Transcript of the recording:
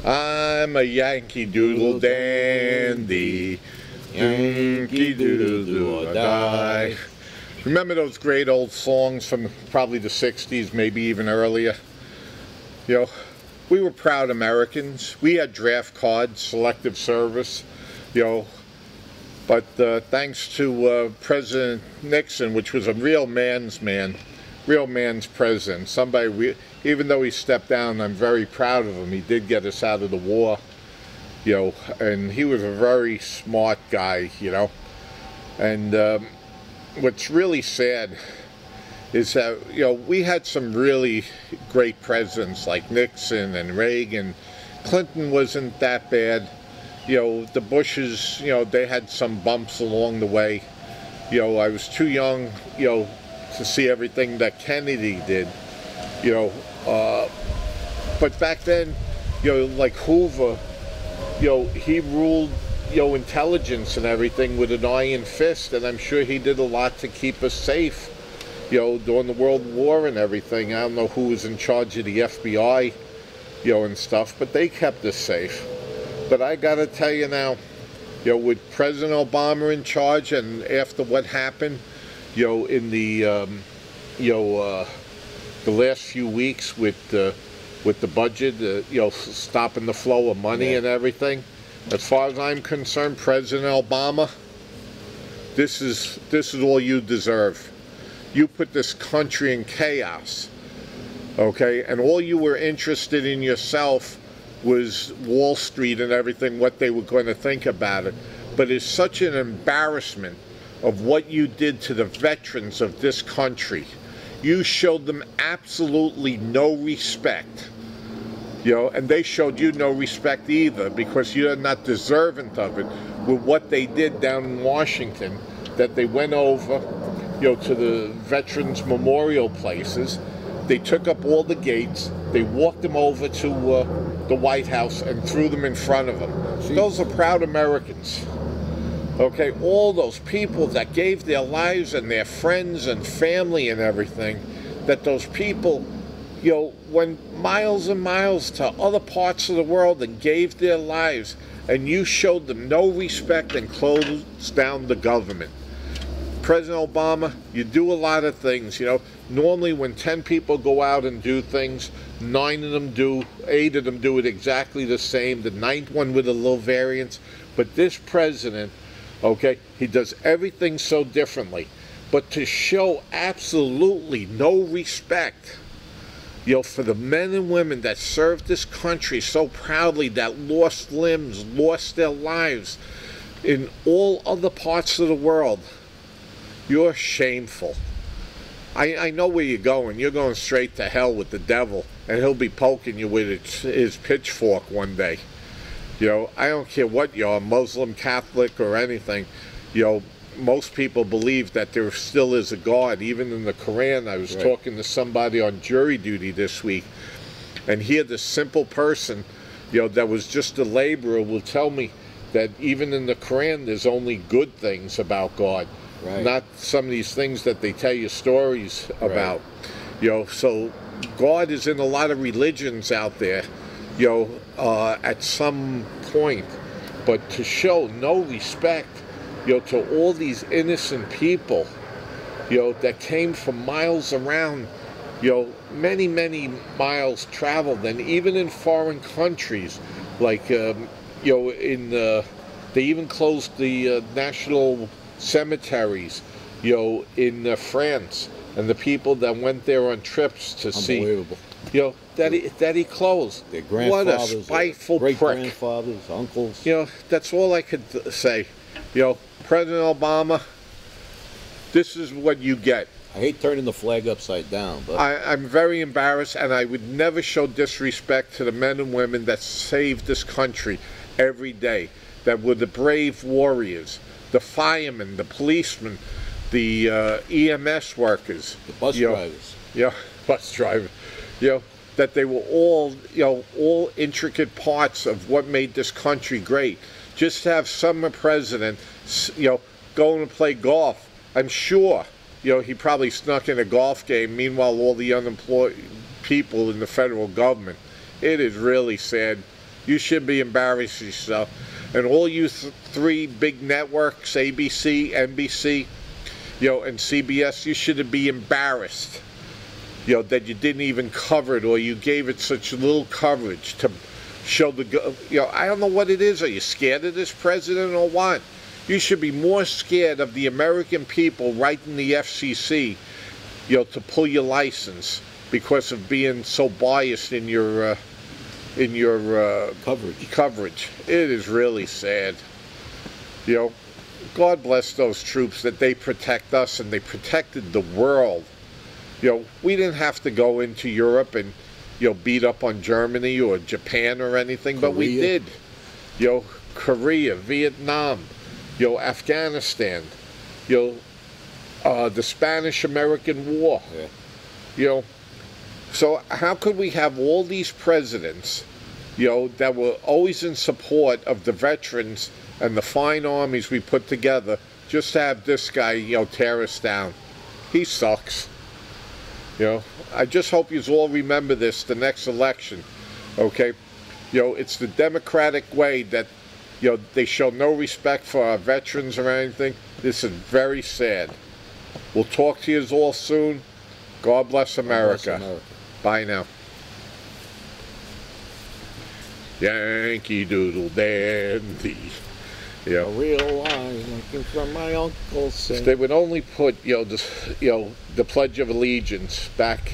I'm a Yankee Doodle dandy, Yankee Doodle do or die. Remember those great old songs from probably the 60s, maybe even earlier? You know, we were proud Americans. We had draft cards, selective service, you know, but thanks to President Nixon, which was a real man's man, real man's president, somebody, even though he stepped down, I'm very proud of him. He did get us out of the war, you know, and he was a very smart guy, you know. And what's really sad is that, you know, we had some really great presidents like Nixon and Reagan. Clinton wasn't that bad. You know, the Bushes, you know, they had some bumps along the way. You know, I was too young, you know, to see everything that Kennedy did, you know. But back then, you know, like Hoover, you know, he ruled, you know, intelligence and everything with an iron fist, and I'm sure he did a lot to keep us safe, you know, during the World War and everything. I don't know who was in charge of the FBI, you know, and stuff, but they kept us safe. But I gotta tell you now, you know, with President Obama in charge, and after what happened, you know, in the, the last few weeks with the budget, you know, stopping the flow of money and everything, as far as I'm concerned, President Obama, this is all you deserve. You put this country in chaos, okay? And all you were interested in yourself was Wall Street and everything, what they were going to think about it. But it's such an embarrassment of what you did to the veterans of this country. You showed them absolutely no respect, you know, and they showed you no respect either, because you're not deserving of it with what they did down in Washington, that they went over, you know, to the veterans memorial places. They took up all the gates, they walked them over to the White House and threw them in front of them. Jeez. Those are proud Americans. Okay, all those people that gave their lives and their friends and family and everything, that those people, you know, went miles and miles to other parts of the world and gave their lives, and you showed them no respect and closed down the government. President Obama, you do a lot of things, you know. Normally when 10 people go out and do things, 8 of them do it exactly the same, the 9th one with a little variance. But this president, okay, he does everything so differently. But to show absolutely no respect, you know, for the men and women that served this country so proudly, that lost limbs, lost their lives in all other parts of the world, you're shameful. I know where you're going. You're going straight to hell with the devil, and he'll be poking you with his pitchfork one day. You know, I don't care what you are, Muslim, Catholic, or anything. You know, most people believe that there still is a God, even in the Quran. I was talking to somebody on jury duty this week, and here the simple person, you know, that was just a laborer, will tell me that even in the Quran there's only good things about God. Not some of these things that they tell you stories about. You know, so God is in a lot of religions out there, you know, at some point. But to show no respect, you know, to all these innocent people, you know, that came from miles around, you know, many, many miles traveled, and even in foreign countries, like, you know, they even closed the national cemeteries, you know, in France, and the people that went there on trips to see, you know, that he closed. Their grandfathers, what a spiteful great prick. Grandfathers, uncles. You know, that's all I could say. You know, President Obama, this is what you get. I hate turning the flag upside down, but I'm very embarrassed, and I would never show disrespect to the men and women that saved this country every day, that were the brave warriors, the firemen, the policemen, the EMS workers, the bus drivers. Yeah, bus drivers. You know, that they were all, you know, all intricate parts of what made this country great. Just to have some president, you know, going to play golf. I'm sure, you know, he probably snuck in a golf game. Meanwhile, all the unemployed people in the federal government. It is really sad. You should be embarrassing yourself. And all you three big networks, ABC, NBC, and CBS, you should be embarrassed, that you didn't even cover it, or you gave it such little coverage to show I don't know what it is. Are you scared of this president or what? You should be more scared of the American people writing the FCC, to pull your license because of being so biased in your coverage. It is really sad. God bless those troops that they protect us, and they protected the world. We didn't have to go into Europe and beat up on Germany or Japan or anything, but we did. Korea, Vietnam, Afghanistan, the Spanish-American War. So how could we have all these presidents, that were always in support of the veterans and the fine armies we put together, just to have this guy, tear us down? He sucks. I just hope you all remember this the next election, okay? It's the Democratic way that, they show no respect for our veterans or anything. This is very sad. We'll talk to you all soon. God bless America. God bless America. Bye now. Yankee Doodle Dandy. A real line looking from my Uncle Sam. If they would only put, the Pledge of Allegiance back,